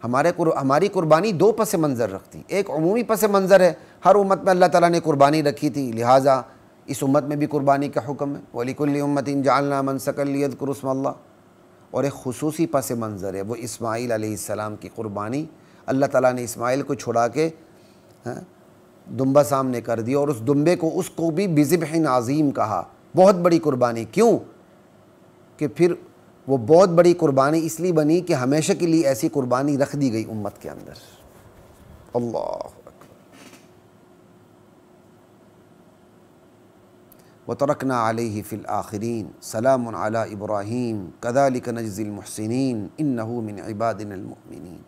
ہماری قربانی دو پس منظر رکھتی، ایک عمومی پس منظر ہے، ہر امت میں اللہ تعالیٰ نے قربانی رکھی تھی، لہٰذا اس امت میں بھی قربانی کا حکم ہے، وَلِكُلِّ أُمَّةٍ جَعَلْنَا مَنسَكًا لِيَذْكُرُوا اسْمَ اللَّهِ۔ اور ایک خصوصی پس منظر ہے، وہ اسماعیل علیہ السلام کی قربانی۔ اللہ تعالیٰ نے اسماعیل کو چھڑا کے دمبا سامنے کر دیا، اور اس دمبے کو اس کو بھی بذبح عظیم کہا، بہت بڑی قربانی۔ کیوں کہ پھر وہ بہت بڑی قربانی اس لیے بنی کہ ہمیشہ کے لیے ایسی قربانی رکھ دی گئی امت کے اندر۔ اللہ اکبر۔ وَتَرَكْنَا عَلَيْهِ فِي الْآخِرِينَ سَلَامٌ عَلَىٰ إِبْرَاهِيمَ كَذَلِكَ نَجْزِي الْمُحْسِنِينَ إِنَّهُ مِنْ عِبَادِنَا الْمُؤْمِنِينَ۔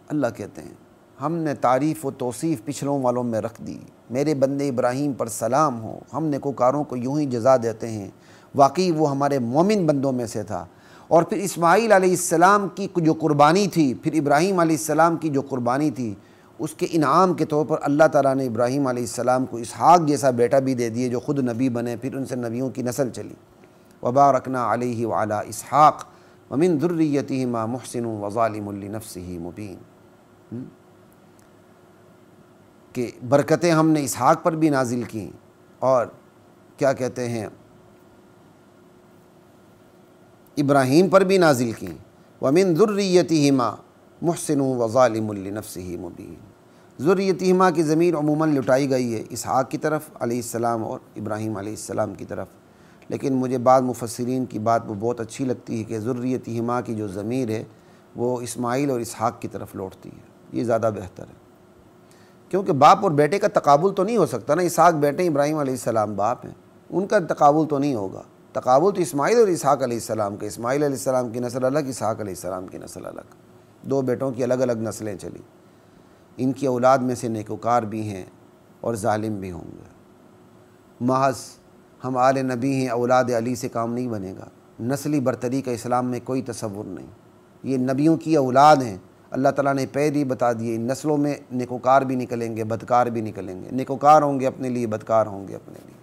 اللہ کہتے ہیں ہم نے تعریف و توصیف پچھلوں والوں میں رکھ دی، میرے بندے ابراہیم پر سلام ہو، ہم نیکوکاروں کو یوں ہی جزا دیتے ہیں، واقعی وہ ہمارے مومن بندوں میں سے تھا۔ اور پھر اسماعیل علیہ السلام کی جو قربانی تھی، پھر ابراہیم علیہ السلام کی جو قربانی تھی، اس کے انعام کے طور پر اللہ تعالیٰ نے ابراہیم علیہ السلام کو اسحاق جیسا بیٹا بھی دے دیے جو خود نبی بنے، پھر ان سے نبیوں کی نسل چلی۔ وَبَارَكْنَا عَلَيْهِ وَعَلَىٰ إِسْحَاقَ وَمِن ذُرِّيَّتِهِمَا مُحْسِنٌ وَظَالِمٌ لِنَفْسِهِ مُبِينٌ، کہ برکتیں ہم نے اسحاق پر بھی نازل کیں، اور کیا کہتے ہیں ابراہیم پر بھی نازل کیں۔ وَمِن ذُرِّيَّتِهِمَا مُحْسِنٌ وَظَالِمٌ لِنَفْسِهِ مُبِينٌ۔ ذُرِّيَّتِهِمَا کی ضمیر عموماً لٹائی گئی ہے اسحاق کی طرف علیہ السلام اور ابراہیم علیہ السلام کی طرف، لیکن مجھے بعض مفسرین کی بات وہ بہت اچھی لگتی ہے کہ ذُرِّيَّتِهِمَا کی جو ضمیر ہے وہ اسماعیل اور اسحاق کی طرف لوٹتی ہے، یہ زیادہ بہتر ہے، کیونکہ باپ اور بیٹے کا تقابل تو نہیں ہو سکتا نا، اسحاق بیٹے ابراہیم علیہ السلام باپ ہیں، ان کا تقابل تو نہیں ہوگا، تقابل تو اسماعیل اور اسحاق علیہ السلام کا، اسماعیل علیہ السلام کی نسل الگ، اسحاق علیہ السلام کی نسل الگ، دو بیٹوں کی الگ الگ نسلیں چلی، ان کی اولاد میں سے نیکوکار بھی ہیں اور ظالم بھی ہوں گے۔ محض ہم آل نبی ہیں، اولاد علی سے کام نہیں بنے گا، نسلی برتری کا اسلام میں کوئی تصور نہیں، یہ نبیوں کی اولاد ہیں، اللہ تعالیٰ نے پہلے ہی بتا دیے ان نسلوں میں نیکوکار بھی نکلیں گے، بدکار بھی نکلیں گے، نیکوکار ہوں گے اپنے لیے، بدکار ہوں گے اپنے لیے۔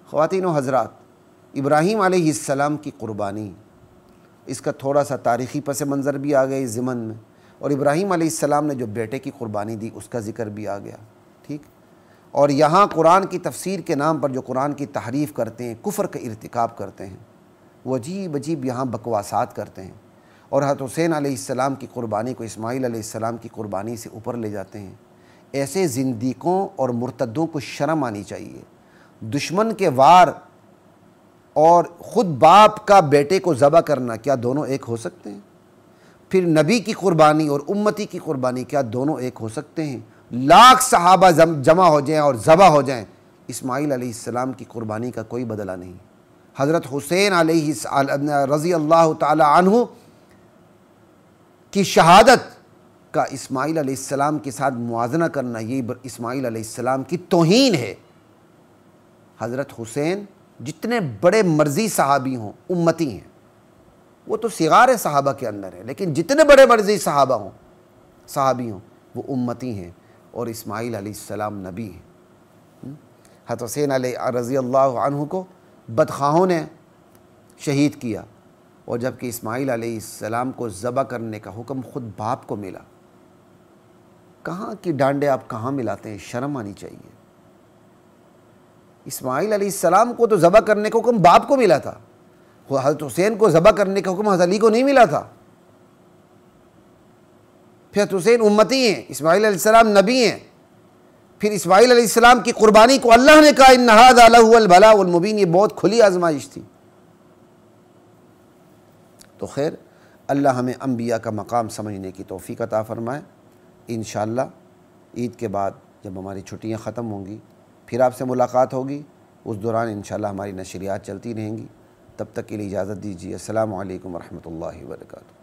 خواتین و حضرات، ابراہیم علیہ السلام کی قربانی، اس کا تھوڑا سا تاریخی پس منظر بھی آ گیا اس ضمن میں، اور ابراہیم علیہ السلام نے جو بیٹے کی قربانی دی اس کا ذکر بھی آ گیا، ٹھیک۔ اور یہاں قرآن کی تفسیر کے نام پر جو قرآن کی تحریف کرتے ہیں، کفر کا ارتکاب کرتے ہیں، وہ عجیب عجیب یہاں بکواسات کرتے ہیں، اور حضرت حسین علیہ السلام کی قربانی کو اسماعیل علیہ السلام کی قربانی سے اوپر لے جاتے ہیں۔ ایسے زندیقوں اور مرتدوں کو شرم آنی چاہیے۔ دشمن کے وار اور خود باپ کا بیٹے کو ذبح کرنا، کیا دونوں ایک ہو سکتے ہیں؟ پھر نبی کی قربانی اور امتی کی قربانی، کیا دونوں ایک ہو سکتے ہیں؟ لاکھ صحابہ جمع ہو جائیں اور ذبح ہو جائیں، اسماعیل علیہ السلام کی قربانی کا کوئی بدلہ نہیں۔ حضرت حسین علیہ رضی اللہ تعالی عنہ کی شہادت کا اسماعیل علیہ السلام کے ساتھ موازنہ کرنا، یہ اسماعیل علیہ السلام کی توہین ہے۔ حضرت حسین جتنے بڑے مرضی صحابی ہوں امتی ہیں، وہ تو صغار صحابہ کے اندر ہے، لیکن جتنے بڑے مرضی صحابی ہوں وہ امتی ہیں، اور اسماعیل علیہ السلام نبی ہیں۔ حضرت حسین علیہ رضی اللہ عنہ کو بدخواہوں نے شہید کیا، اور جبکہ اسماعیل علیہ السلام کو ذبح کرنے کا حکم خود باپ کو ملا۔ کہاں کی ڈانڈے آپ کہاں ملاتے ہیں؟ شرم آنی چاہیے۔ اسماعیل علیہ السلام کو تو ذبح کرنے کا حکم باپ کو ملا تھا، حضرت حسین کو ذبح کرنے کا حکم حضرت علی کو نہیں ملا تھا۔ پھر حضرت حسین امتی ہیں، اسماعیل علیہ السلام نبی ہیں، پھر اسماعیل علیہ السلام کی قربانی کو اللہ نے کہا ان ھذا لہو البلاء المبین، یہ بہت کھلی آزمائش تھی۔ تو خیر، اللہ ہمیں انبیاء کا مقام سمجھنے کی توفیق عطا فرمائے۔ انشاءاللہ عید کے بعد جب ہماری چھٹیاں ختم ہوں گی پھر آپ سے ملاقات ہوگی، اس دوران انشاءاللہ ہماری نشریات چلتی رہیں گی۔ تب تک کے لیے اجازت دیجیے۔ السلام علیکم ورحمۃ اللہ وبرکاتہ۔